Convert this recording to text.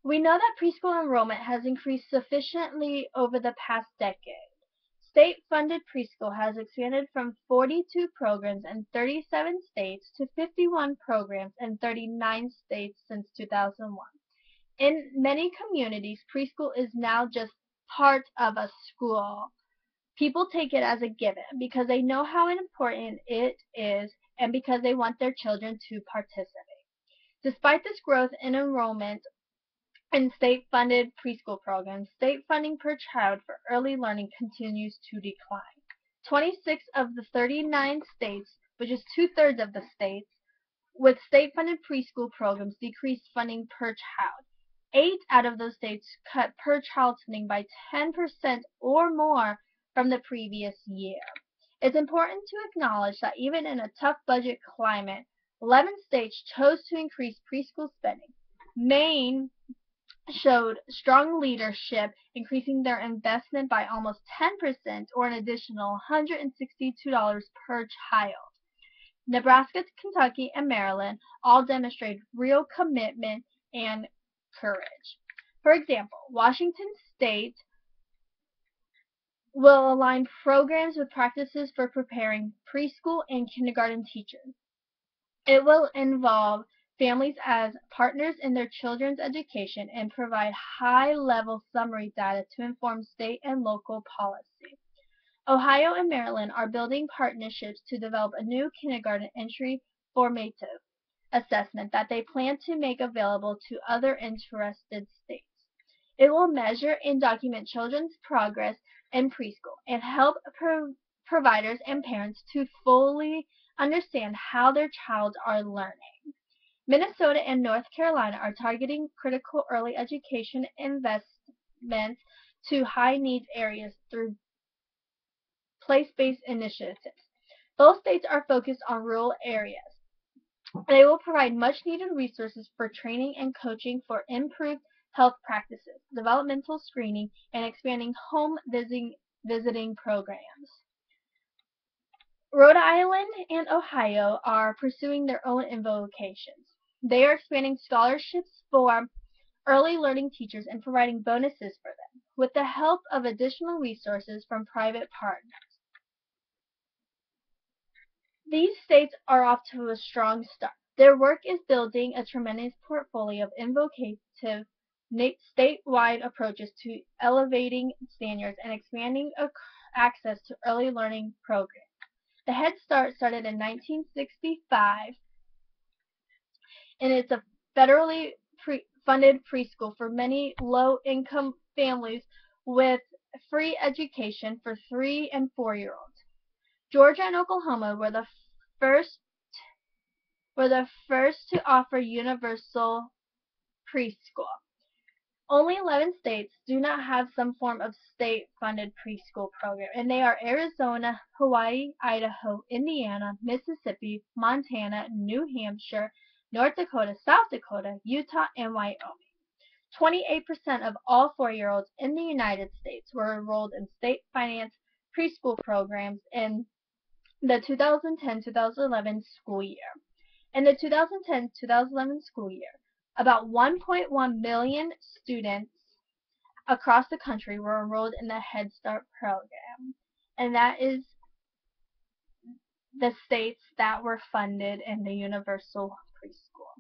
We know that preschool enrollment has increased sufficiently over the past decade. State-funded preschool has expanded from 42 programs in 37 states to 51 programs in 39 states since 2001. In many communities, preschool is now just part of a school. People take it as a given because they know how important it is and because they want their children to participate. Despite this growth in enrollment in state-funded preschool programs, state funding per child for early learning continues to decline. 26 of the 39 states, which is two-thirds of the states, with state-funded preschool programs decreased funding per child. 8 out of those states cut per child funding by 10% or more from the previous year. It's important to acknowledge that even in a tough budget climate, 11 states chose to increase preschool spending. Maine showed strong leadership, increasing their investment by almost 10% or an additional $162 per child. Nebraska, Kentucky, and Maryland all demonstrated real commitment and courage. For example, Washington State will align programs with practices for preparing preschool and kindergarten teachers. It will involve families as partners in their children's education and provide high-level summary data to inform state and local policy. Ohio and Maryland are building partnerships to develop a new kindergarten entry formative assessment that they plan to make available to other interested states. It will measure and document children's progress in preschool and help providers and parents to fully understand how their child are learning. Minnesota and North Carolina are targeting critical early education investments to high needs areas through place-based initiatives. Both states are focused on rural areas. They will provide much-needed resources for training and coaching for improved health practices, developmental screening, and expanding home visiting programs. Rhode Island and Ohio are pursuing their own invocations. They are expanding scholarships for early learning teachers and providing bonuses for them, with the help of additional resources from private partners. These states are off to a strong start. Their work is building a tremendous portfolio of innovative statewide approaches to elevating standards and expanding access to early learning programs. The Head Start started in 1965, and it's a federally funded preschool for many low-income families with free education for 3 and 4-year-olds. Georgia and Oklahoma first were the first to offer universal preschool. Only 11 states do not have some form of state-funded preschool program, and they are Arizona, Hawaii, Idaho, Indiana, Mississippi, Montana, New Hampshire, North Dakota, South Dakota, Utah, and Wyoming. 28% of all 4-year-olds in the United States were enrolled in state-financed preschool programs in the 2010-2011 school year. In the 2010-2011 school year, about 1.1 million students across the country were enrolled in the Head Start program, and that is the states that were funded in the universal preschool.